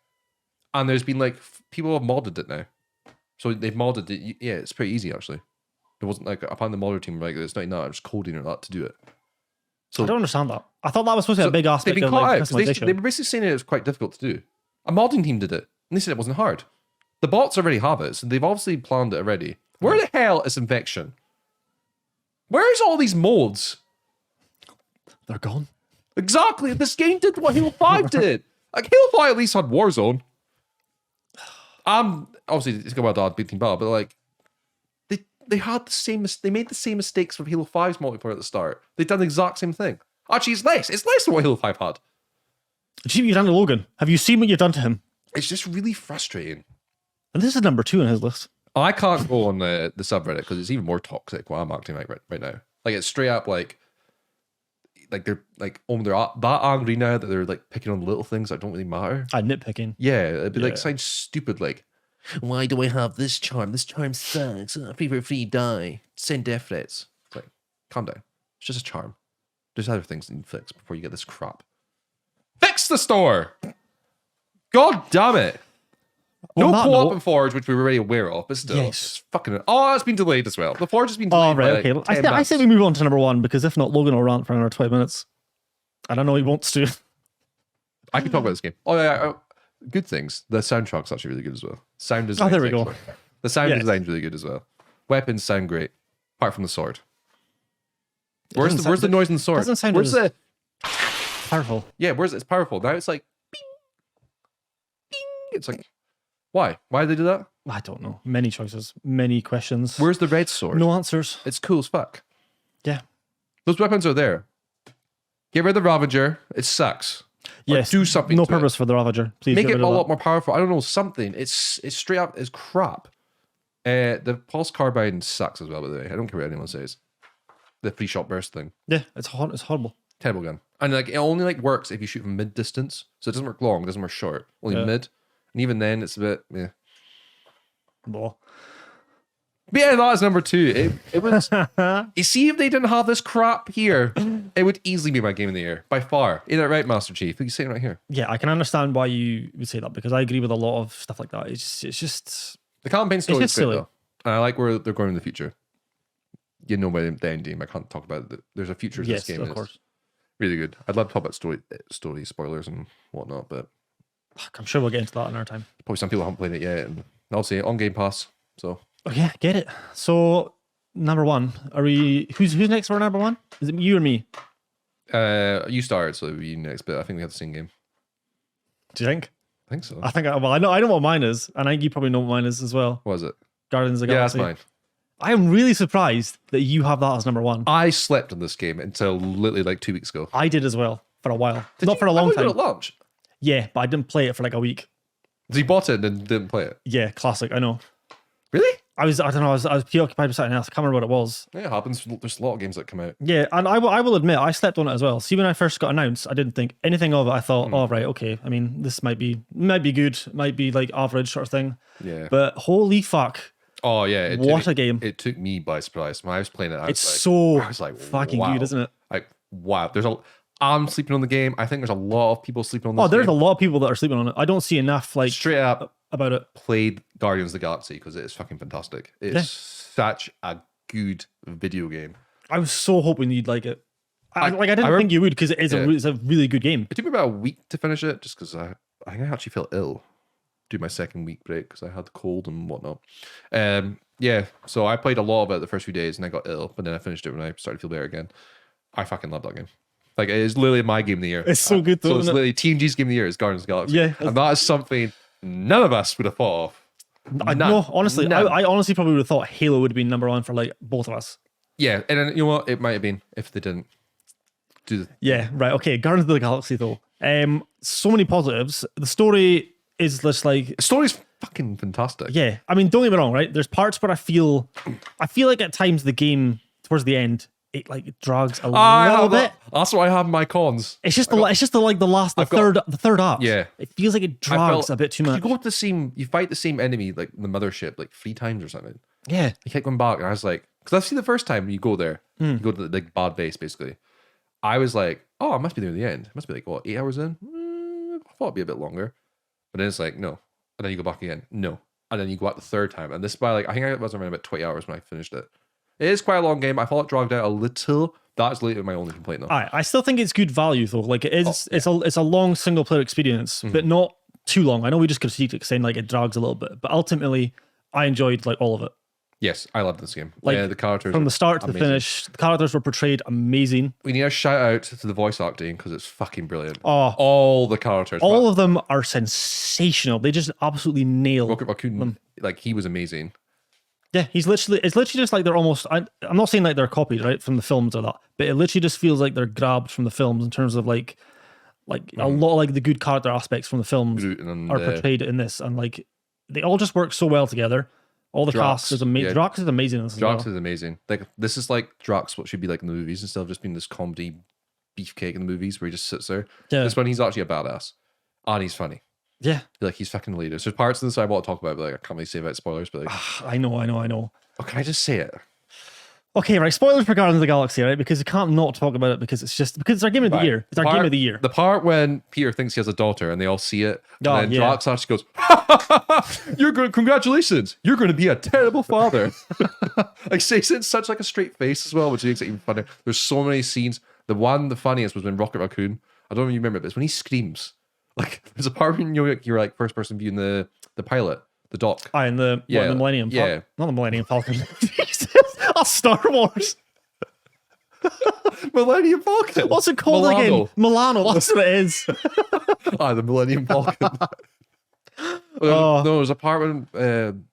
And there's been like, people have modded it now. So they've modded it. Yeah, it's pretty easy actually. It wasn't like, I found the modder team like, it's not enough, just coding or that to do it. So I don't understand that. I thought that was supposed to be a big aspect they've been of caught like, out. They customization. were basically saying it was quite difficult to do. A modding team did it, and they said it wasn't hard. The bots already have it, so they've obviously planned it already. Where the hell is Infection? Where's all these modes? They're gone. Exactly. This game did what Halo 5 did. Like Halo 5 at least had Warzone. Obviously it's got about Big Team Battle, but like they had the same. They made the same mistakes with Halo 5's multiplayer at the start. They've done the exact same thing. Actually, it's less. It's less than what Halo 5 had. Did you see what you've done to Logan? Have you seen what you've done to him? It's just really frustrating. And this is number 2 on his list. I can't go on the subreddit because it's even more toxic what I'm acting like right now. Like it's straight up like they're like they're that angry now that they're like picking on little things that don't really matter. Nitpicking. Yeah, it'd be like Yeah. sounds stupid. Like, why do I have this charm? This charm sucks. People free die. Send death threats. It's like, calm down. It's just a charm. There's other things that you need to fix before you get this crap. Fix the store. God damn it. On No that co-op note- in Forge, which we were already aware of, but still, Yes. it's fucking. Oh, it's been delayed as well. The Forge has been delayed. Oh, right, by okay. like I 10 say months. we move on to number 1 because if not, Logan will rant for another 20 minutes. And I know he wants to. I can talk about this game. Oh, yeah. Good things. The soundtrack's actually really good as well. Sound design. there we go. The sound Yes. design's really good as well. Weapons sound great, apart from the sword. Where's doesn't the sound- noise in the sword? doesn't sound Where's as- the Powerful. yeah? Where's it? It's powerful now. It's like bing, bing. It's like why? Why did they do that? I don't know. Many choices. Many questions. Where's the red sword? No answers. It's cool as fuck. Yeah. Those weapons are there. Get rid of the Ravager. It sucks. Or Yes. do something. No to it. purpose for the Ravager. Please Make get it rid a of lot that. more powerful. I don't know, something. It's straight up is crap. The pulse carbine sucks as well, by the way. I don't care what anyone says. The free shot burst thing. Yeah, it's horrible. Terrible gun. And like it only like works if you shoot from mid distance. So it doesn't work long, it doesn't work short. Only Yeah. mid. And even then it's a bit yeah. Well, But yeah, that is number 2. It was you see if they didn't have this crap here, it would easily be my game of the year. By far. Isn't that right, Master Chief? You saying right here. yeah, I can understand why you would say that because I agree with a lot of stuff like that. It's just The campaign story is just great silly. though. And I like where they're going in the future. You know about the end game. I can't talk about it. There's a future to yes, this game. of and course. it's really good. I'd love to talk about story spoilers and whatnot, but I'm sure we'll get into that another time. probably some people haven't played it yet. And I'll say on Game Pass. So Oh, yeah, get it. So number one, are we? Who's next for number one? Is it you or me? You started, so it'll be you next, but I think we have the same game. Do you think? I think so. I think. Well, I know what mine is, and I think you probably know what mine is as well. What is it? Guardians of the Yeah, that's Galaxy. mine. I am really surprised that you have that as number one. I slept on this game until literally like 2 weeks ago. I did as well for a while. Not for a long I time. at launch. Yeah, but I didn't play it for like a week. So you bought it and didn't play it? Yeah, classic. I know. Really? I don't know. I was preoccupied with something else. I can't remember what it was. Yeah, it happens. There's a lot of games that come out. Yeah, and I will admit, I slept on it as well. See, when I first got announced, I didn't think anything of it. I thought, oh, right, okay. I mean, this might be good, might be like average sort of thing. Yeah. But holy fuck. Oh, yeah. What a game. It took me by surprise. When I was playing it, I was like, fucking wow. good, isn't it? Like, wow. I'm sleeping on the game. I think there's a lot of people sleeping on this Oh, there's game. a lot of people that are sleeping on it. I don't see enough like Straight up about it. played Guardians of the Galaxy because it is fucking fantastic. It's such a good video game. I was so hoping you'd like it. I didn't think you would because it's a really good game. It took me about a week to finish it just because I think I actually felt ill. Do my second week break because I had the cold and whatnot. Yeah, so I played a lot of it the first few days and I got ill, but then I finished it when I started to feel better again. I fucking love that game. Like, it is literally my game of the year. It's so good though. So it's literally TMG's game of the year is Guardians of the Galaxy. Yeah. And that is something none of us would have thought of. No, honestly, None. I honestly probably would have thought Halo would have been number one for like both of us. Yeah, and then, you know what? It might have been if they didn't do the... Yeah, right. Okay, Guardians of the Galaxy though. So many positives. The story is just like, The story's fucking fantastic. yeah. I mean, don't get me wrong, right? There's parts where I feel like at times the game towards the end it like drags a little bit. That's what I have in my cons. It's just the third act. Yeah. It feels like it drags a bit too much. You go to you fight the same enemy, like the mothership, like 3 times or something. Yeah. You kept going back, and I was like, because I've seen the first time you go there, you go to the bad base, basically. I was like, oh, I must be near the end. It must be like, what, 8 hours in? I thought it'd be a bit longer. But then it's like, no. And then you go back again, no. And then you go out the third time. And this is by like, I think I was around about 20 hours when I finished it. It is quite a long game. I thought it dragged out a little. That's literally my only complaint though. I still think it's good value though. Like it is, it's a long single player experience, but not too long. I know we just critiqued it saying like it drags a little bit, but ultimately I enjoyed like all of it. Yes, I love this game. Like Yeah, the characters from are the start to the amazing. finish, the characters were portrayed amazing. We need a shout out to the voice acting because it's fucking brilliant. Oh, All the characters. all of them are sensational. They just absolutely nail. Rocket Raccoon, like he was amazing. Yeah, it's literally just like they're almost. I'm not saying like they're copied right from the films or that, but it literally just feels like they're grabbed from the films in terms of like a lot of like the good character aspects from the films Groot and are portrayed in this, and like they all just work so well together. All the Drax, cast is amazing. yeah. Drax is amazing in this as Drax well. is amazing. Like this is like Drax what should be like in the movies instead of just being this comedy beefcake in the movies where he just sits there. Yeah. This one he's actually a badass. And he's funny. Yeah, Like he's fucking hilarious. There's parts of this I want to talk about, but like I can't really say about spoilers, but like I know. oh, can I just say it? Okay, right. Spoilers for Guardians of the Galaxy, right? Because you can't not talk about it because it's our game of the year. It's our game of the year. The part when Peter thinks he has a daughter and they all see it, and Oh, then yeah. Drax actually goes, "You're good. Congratulations! You're going to be a terrible father." Like says it in such like a straight face as well, which makes it even funnier. There's so many scenes. The funniest was when Rocket Raccoon. I don't know if you remember, but it's when he screams. Like there's a part when you're like first person viewing the pilot, the doc. And the Millennium Falcon. Yeah. Not the Millennium Falcon. Jesus. Oh, Star Wars. Millennium Falcon. What's it called again? Milano. That's what it is. The Millennium Falcon. Oh. No, there's a part when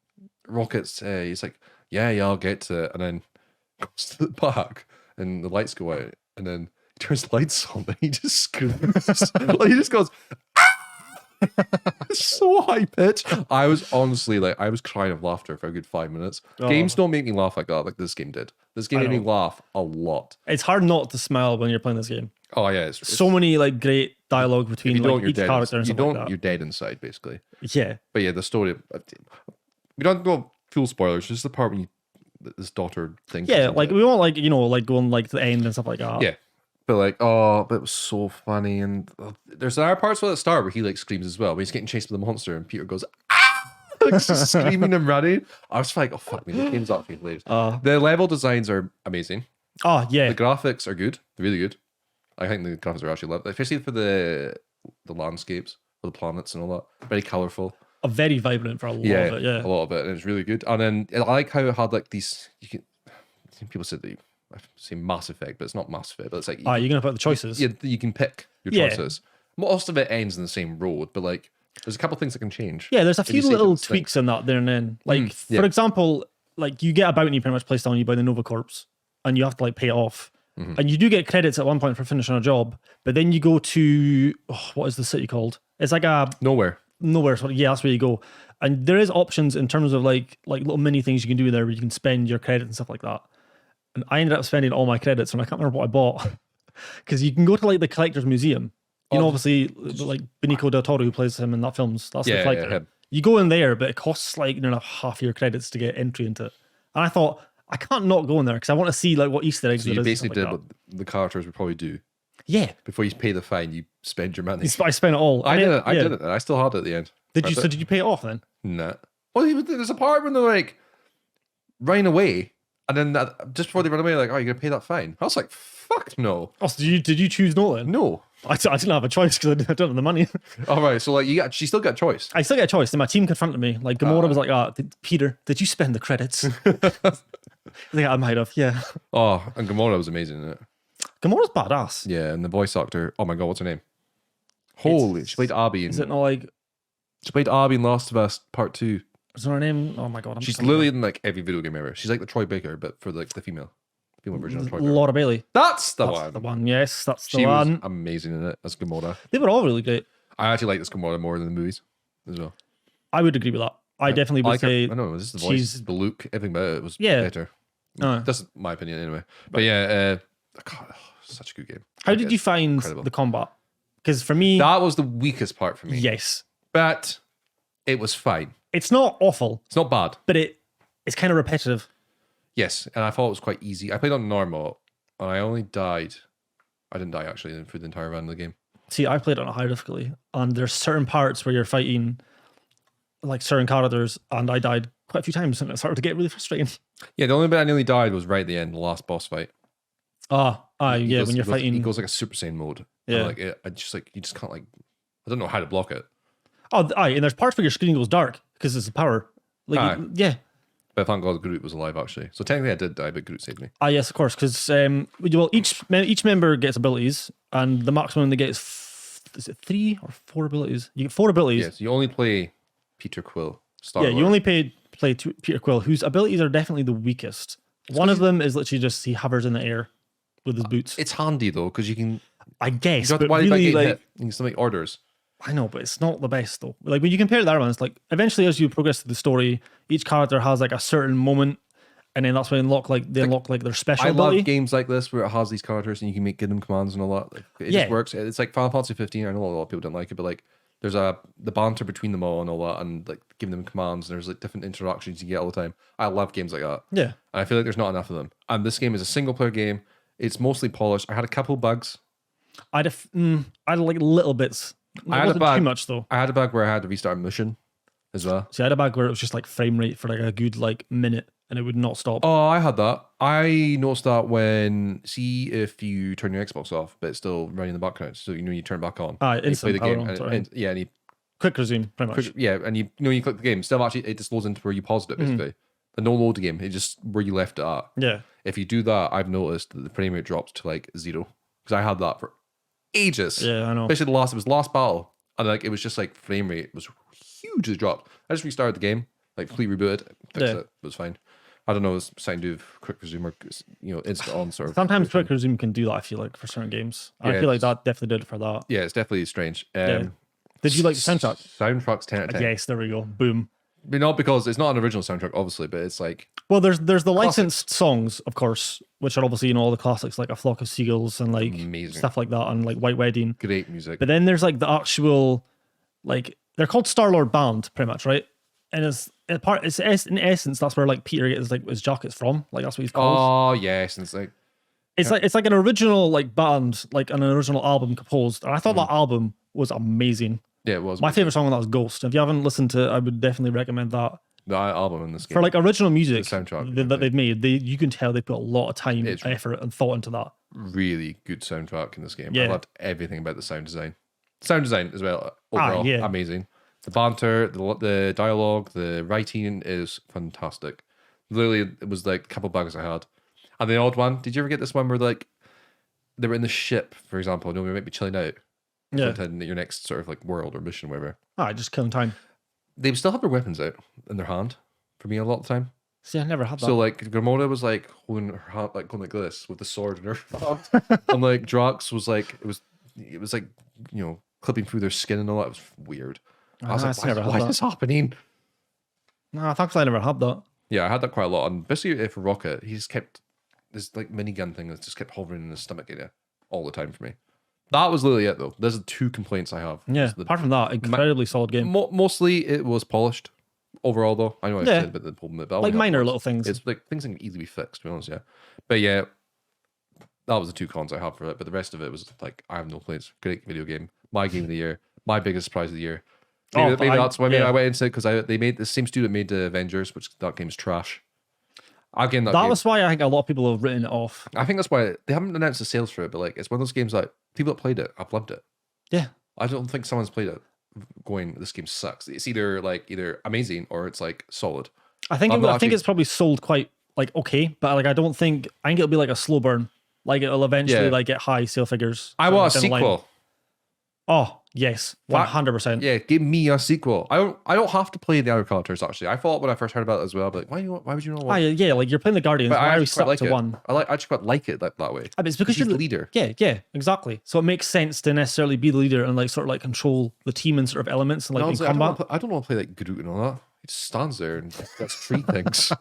Rocket's he's like, yeah, I'll get to it, and then goes to the back, and the lights go out, and then he turns the lights on, and he just screams. Like he just goes, "Ah!" It's so high pitch. I was honestly like, I was crying of laughter for a good 5 minutes. Oh. Games don't make me laugh like that, like this game did. This game I made me know. laugh a lot. It's hard not to smile when you're playing this game. Oh yeah, it's So many like great dialogue if between you don't, like you're each dead. character and You stuff don't, like you're dead inside, basically. that. Yeah. But yeah, the story. We don't go full spoilers. Just the part when this daughter thing. Yeah, like we won't like like going like to the end and stuff like that. Yeah, but like but it was so funny, and there's other parts at the start where he like screams as well. When he's getting chased by the monster, and Peter goes, "Ah!" Like just screaming and running. I was like, oh fuck me, the game's actually hilarious. The level designs are amazing. Oh yeah. The graphics are good, really good. I think the graphics are actually lovely, especially for the landscapes, or the planets and all that. Very colorful. a very vibrant for a lot of it. Yeah. a lot of it, and it's really good. And then I like how it had like these. People said that I say Mass Effect, but it's not Mass Effect. But it's like You're gonna put the choices. you can pick your Yeah. choices. Most of it ends in the same road, but like there's a couple things that can change. Yeah, there's a few you say little different tweaks in that there and then. Like, yeah. for example, like you get a bounty pretty much placed on you by the Nova Corps, and you have to like pay it off. And you do get credits at one point for finishing a job, but then you go to what is the city called? It's like a Nowhere. So yeah, that's where you go. And there is options in terms of like little mini things you can do there where you can spend your credit and stuff like that. And I ended up spending all my credits, and I can't remember what I bought because you can go to like the collector's museum. You know, obviously, like Benicio del Toro, who plays him in that films, that's the collector. him. You go in there, but it costs like half your credits to get entry into it. And I thought, I can't not go in there because I want to see like what Easter eggs So there you is. basically did Like what the characters would probably do. Yeah. Before you pay the fine, you spend your money. I spent it all. I did it. I yeah. did it. And I still had it at the end. Did you? So did you pay it off then? Nah. Well, there's a part when they're like running away, and then just before they run away, like, oh, you're gonna pay that fine. I was like, fuck no. Oh, so did you choose no then? No. I didn't have a choice because I don't have the money. All right. So like, she still got a choice. I still get a choice. And my team confronted me. Like Gamora was like, Peter, did you spend the credits? Like, I might have. Yeah. Oh, and Gamora was amazing in it. Gamora's badass. Yeah, and the voice actor. Oh my god, what's her name? Holy, she played Abby. Is it not like? She played Abby in Last of Us Part 2. Is her name? Oh my god, She's literally in like every video game ever. She's like the Troy Baker, but for like the female version of Troy Baker. Laura Bailey. That's the That's one. the one. Yes, that's the She was one. amazing in it as Gamora. They were all really great. I actually like this Gamora more than the movies as well. I would agree with that. I definitely would like her. say. I know, this is the voice, she's- the look, everything about it was Yeah. better. Oh. That's my opinion anyway. But yeah, God, such a good game. How did you find incredible. the combat? Because for me, That was the weakest part for me. yes, But it was fine. it's not awful, It's not bad. but it's kind of repetitive. Yes, and I thought it was quite easy. I played on normal, and I only died. I didn't die actually for the entire run of the game. See, I played it on a high difficulty, and there's certain parts where you're fighting like certain characters, and I died quite a few times, and it started to get really frustrating. Yeah, the only bit I nearly died was right at the end, the last boss fight. Yeah, He when goes- you're fighting. he goes like a Super Saiyan mode. Yeah. And I just like you just can't like. I don't know how to block it. And there's parts where your screen goes dark because it's the power. Like, Aye. yeah. But thank God Groot was alive actually. So technically I did die, but Groot saved me. Yes, of course, because well, each member gets abilities, and the maximum they get is it 3 or 4 abilities? You get 4 abilities. Yes, you only play Peter Quill. Star Yeah, you only play Peter Quill, whose abilities are definitely the weakest. One of them is literally just he hovers in the air with his boots. It's handy though because you can. I guess, You don't have to but worry about really, getting like, hit. You can still make orders. I know, but it's not the best though. Like when you compare it to the other ones, like eventually as you progress through the story, each character has like a certain moment, and then that's when they unlock their special I ability. love games like this where it has these characters and you can give them commands and all that. Like, it Yeah. just works. It's like Final Fantasy 15. I know a lot of people don't like it, but like there's the banter between them all and all that, and like giving them commands. And there's like different interactions you get all the time. I love games like that. Yeah, And I feel like there's not enough of them. And this game is a single player game. It's mostly polished. I had a couple bugs. I'd like little bits. It I had a wasn't bug. too much though. I had a bug where I had to restart a mission as well. See, I had a bug where it was just like frame rate for like a good like minute, and it would not stop. Oh, I had that. I noticed that see if you turn your Xbox off, but it's still running in the background. So you turn it back on. Ah, and you play instant the power game. on, And, sorry. and yeah, and you Quick resume, pretty much. and you click the game. Still, actually, it just loads into where you paused it. Basically, the no load game. It just where you left it at. Yeah. If you do that, I've noticed that the frame rate drops to like 0 because I had that for ages. Yeah, I know. Especially it was last battle, and like it was just like frame rate was hugely dropped. I just restarted the game, like completely rebooted, fixed Yeah. it was fine. I don't know, it's something to do with quick resume or instant on sort of. Sometimes quick resume can do that. I feel like for certain games, I Yeah, feel like that definitely did it for that. Yeah, it's definitely strange. Yeah. Did you like the soundtrack? Soundtrack's 10 out of 10. Yes, there we go. Boom. But not because it's not an original soundtrack, obviously, but it's like Well, there's the licensed songs, of course, which are obviously all the classics like A Flock of Seagulls and like Amazing. stuff like that, and like White Wedding. great music. But then there's like the actual, like they're called Star-Lord Band, pretty much, right? And in essence, that's where like Peter gets like his jackets from. Like that's what he's called. Oh yes, and it's like It's like an original like band, like an original album composed. And I thought that album was amazing. yeah, it was My favorite song on that was Ghost. If you haven't listened to it, I would definitely recommend that. the album in this game. For like original music The soundtrack, that they've made, you can tell they put a lot of time, It's- effort, and thought into that. Really good soundtrack in this game. I Yeah. loved everything about the sound design. Sound design as well, overall, yeah. amazing. The banter, the dialogue, the writing is fantastic. Literally, it was like a couple bugs I had. And the odd one, did you ever get this one where like they were in the ship, for example, and we might be chilling out Yeah. in your next sort of like world or mission, whatever. Just killing time. They would still have their weapons out in their hand for me a lot of the time. See, I never had that. So like Grimona was like holding her hand, like going like this with the sword in her hand. And like Drax was like it was like, you know, clipping through their skin and all that. It was weird. I was like, why is this happening? No, I think I never had that. Yeah, I had that quite a lot. And basically for Rocket, he just kept this like minigun thing that just kept hovering in his stomach area all the time for me. That was literally it though. There's the two complaints I have. Yeah, apart from that, incredibly solid game. Mostly it was polished. Overall though, I know I said about the problem, but like minor little things. It's like things that can easily be fixed, to be honest, yeah. But yeah, that was the two cons I have for it. But the rest of it was like, I have no complaints. Great video game. My game of the year. My biggest surprise of the year. Maybe that's why I went into it, because they made the same studio that made the Avengers, which that game's trash. Again, that was why I think a lot of people have written it off. I think that's why they haven't announced the sales for it, but like it's one of those games that people that played it, I've loved it. Yeah. I don't think someone's played it going, this game sucks. It's either amazing or it's like solid. I think it's probably sold quite like okay, but like I think it'll be like a slow burn. Like it'll eventually like get high sale figures. I want a sequel. Oh yes, 100%. Yeah, give me a sequel. I don't have to play the other characters actually. I thought when I first heard about it as well, but like, why would you not want? Yeah, like you're playing the Guardians. But why are we stuck like to one? I actually quite like it that way. It's because you're the leader. Yeah, exactly. So it makes sense to necessarily be the leader and like sort of like control the team and sort of elements and like in combat. I don't want to play like Groot and all that. He just stands there and does three things.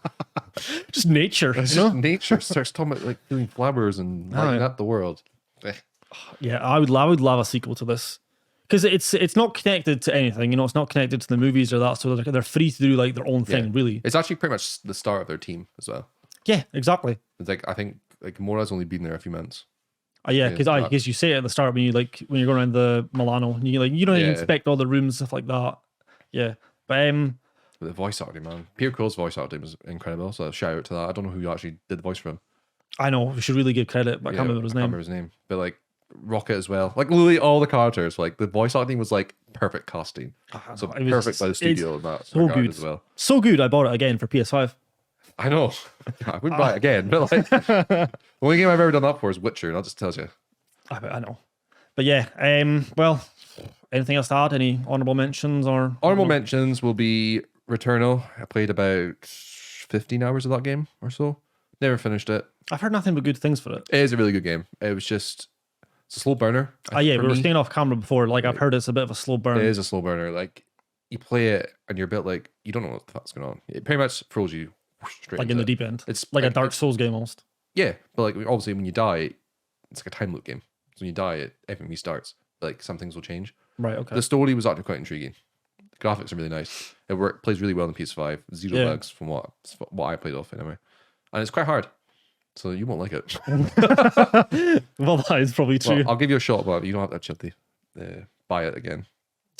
Just nature. It's just nature. Starts talking about like doing flowers and lighting up the world. Yeah, I would love a sequel to this. Because it's not connected to anything, you know, it's not connected to the movies or that, so they're free to do like their own thing, really. It's actually pretty much the start of their team as well. Yeah, exactly. It's like, I think like Mora's only been there a few months. Yeah, because you say it at the start when you're going around the Milano, and you don't even inspect all the rooms, stuff like that. Yeah, but the voice acting, man, Peter Quill's voice acting was incredible. So shout out to that. I don't know who actually did the voice for him. I know we should really give credit, but I can't remember his name. I can't remember his name, but like Rocket as well. Like literally all the characters, like the voice acting was like perfect casting. So perfect by the studio and that. So good as well. So good. I bought it again for PS5. I know. I wouldn't buy it again, but like the only game I've ever done that for is Witcher, and that just tells you. I know. But yeah, well, anything else to add? Any honorable mentions or honorable mentions will be Returnal. I played about 15 hours of that game or so. Never finished it. I've heard nothing but good things for it. It is a really good game. It was just it's a slow burner. We were staying off camera before. Like I've heard it's a bit of a slow burn. It is a slow burner. Like you play it and you're a bit like you don't know what the fuck's going on. It pretty much throws you straight like in the deep end. It's like a Dark Souls game almost. Yeah, but like obviously when you die, it's like a time loop game. So when you die, everything restarts. Like some things will change. Right. Okay. The story was actually quite intriguing. The graphics are really nice. It plays really well on PS5. Zero bugs from what I played off anyway, and it's quite hard. So you won't like it. Well, that is probably true. Well, I'll give you a shot, but you don't have to actually buy it again.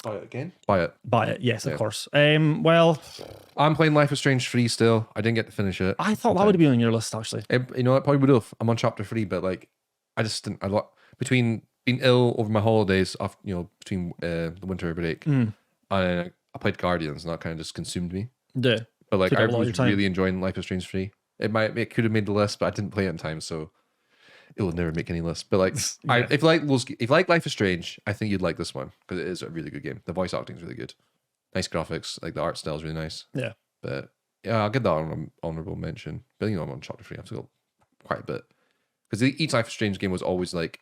Buy it again? Buy it. Buy it, yes, of course. Well, I'm playing Life is Strange 3 still. I didn't get to finish it. I thought that would be on your list, actually. It probably would have. I'm on chapter 3, but like, I just didn't. Between being ill over my holidays, between the winter break, and I played Guardians, and that kind of just consumed me. Yeah. But like, I was really enjoying Life is Strange 3. It could have made the list, but I didn't play it in time, so it will never make any list. But like, if you like Life is Strange, I think you'd like this one because it is a really good game. The voice acting is really good, nice graphics, like the art style is really nice. Yeah. But yeah, I'll get that on honorable mention. But I'm on chapter 3. I've still got quite a bit because each Life is Strange game was always like,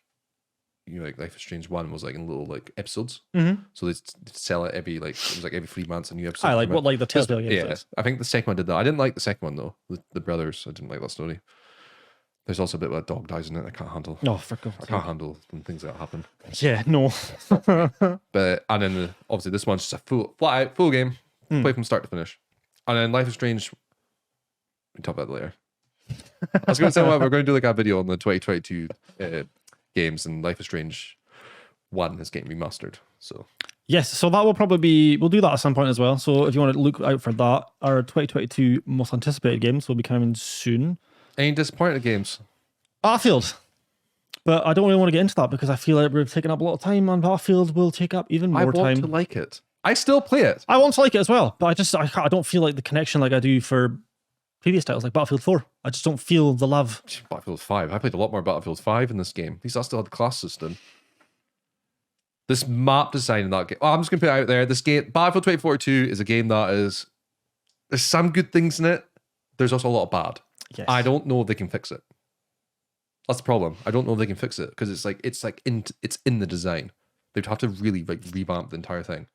like Life is Strange 1 was like in little like episodes. Mm-hmm. So they sell it every 3 months a new episode. What the Telltale games. Yeah, I think the second one did that. I didn't like the second one though. The brothers, I didn't like that story. There's also a bit where a dog dies in it. I can't handle. No, for God's sake. I can't handle when things like that happen. Yeah, no. But and then obviously this one's just a full game, play from start to finish. And then Life is Strange. We can talk about that later. I was going to say we're going to do like a video on the 2022 games, and Life is Strange 1 is getting remastered. So yes, so that will probably be, we'll do that at some point as well. So if you want to look out for that, our 2022 most anticipated games will be coming soon. Any disappointed games? Battlefield. But I don't really want to get into that because I feel like we're taking up a lot of time, and Battlefield will take up even more time. I want to like it. I still play it. I want to like it as well, but I don't feel like the connection like I do for previous titles like Battlefield 4. I just don't feel the love. Battlefield 5. I played a lot more Battlefield 5 in this game. At least I still had the class system. This map design in that game. Well, I'm just going to put it out there. This game, Battlefield 2042, is a game that is... There's some good things in it. There's also a lot of bad. Yes. I don't know if they can fix it. That's the problem. I don't know if they can fix it because it's in the design. They'd have to really like revamp the entire thing.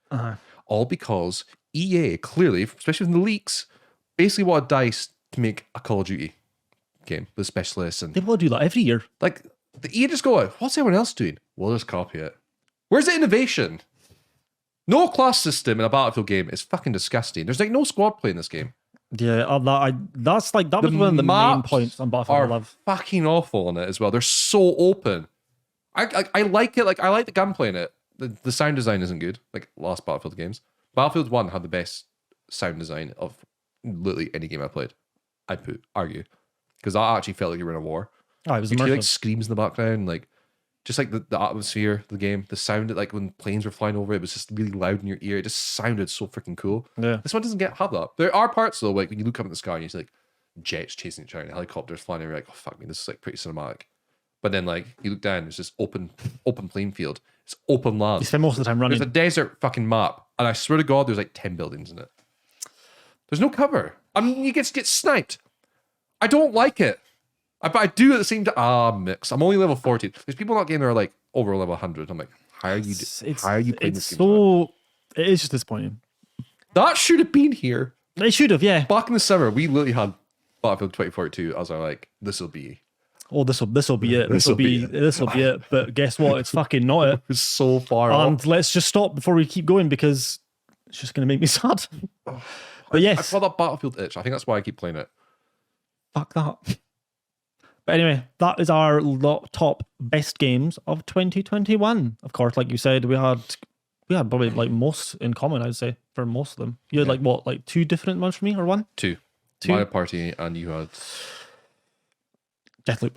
All because EA clearly, especially in the leaks, basically wanted DICE to make a Call of Duty game with specialists and they will do that every year. like the EA just go, what's everyone else doing? We'll just copy it. Where's the innovation? No class system in a Battlefield game is fucking disgusting. There's like no squad play in this game. Yeah, that was one of the main points on Battlefield I love. Fucking awful on it as well. They're so open. I like it. Like I like the gunplay in it. The sound design isn't good. Like last Battlefield games. Battlefield 1 had the best sound design of literally any game I played. I'd argue. Because I actually felt like you were in a war. Oh, it was you immersive. hear like screams in the background, like just like the atmosphere of the game, the sound like when planes were flying over, it was just really loud in your ear. It just sounded so freaking cool. Yeah. This one doesn't have that. There are parts though, like when you look up at the sky and you see like jets chasing each other and helicopters flying, and you're like, oh fuck me, this is like pretty cinematic. But then like you look down, it's just open playing field. It's open land. You spend most of the time running. There's a desert fucking map, and I swear to God, there's like 10 buildings in it. There's no cover. I mean, you get sniped. I don't like it. But I do at the same time. Mix. I'm only level 14. There's people in that game that are like over level 100. I'm like, how are you playing this game? So it is just disappointing. That should have been here. They should have, yeah. Back in the summer, we literally had Battlefield 2042 as our like, this will be. Oh, this will be it. This will be it. But guess what? It's fucking not it. It's so far off. And let's just stop before we keep going because it's just going to make me sad. But yes. I've got that Battlefield itch. I think that's why I keep playing it. Fuck that. But anyway, that is our top best games of 2021. Of course, like you said, we had probably like most in common, I'd say, for most of them. You had like two different ones for me, or one? Two. Mario Party, and you had Deathloop.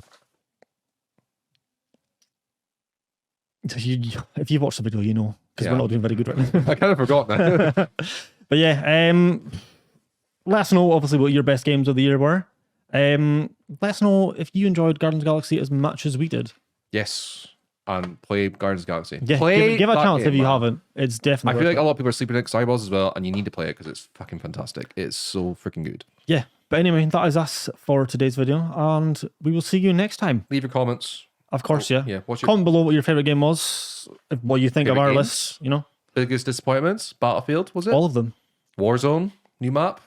If you've watched the video, you know, because we're not doing very good right now. I kind of forgot now. But yeah, let us know obviously what your best games of the year were. Let us know if you enjoyed Guardians of the Galaxy as much as we did. Yes, and play Guardians of the Galaxy. Yeah, give it a chance if you haven't. It's definitely. I feel like a lot of people are sleeping at eyeballs as well, and you need to play it because it's fucking fantastic. It's so freaking good. Yeah, but anyway, that is us for today's video, and we will see you next time. Leave your comments. Of course, yeah. Yeah. Comment below what your favorite game was, what you think of our games? lists. You know, Biggest disappointments? Battlefield, was it? all of them. Warzone, new map.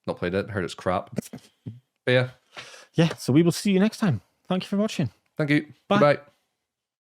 Not played it. Heard it's crap. But yeah. Yeah. So we will see you next time. Thank you for watching. Thank you. Bye. Goodbye.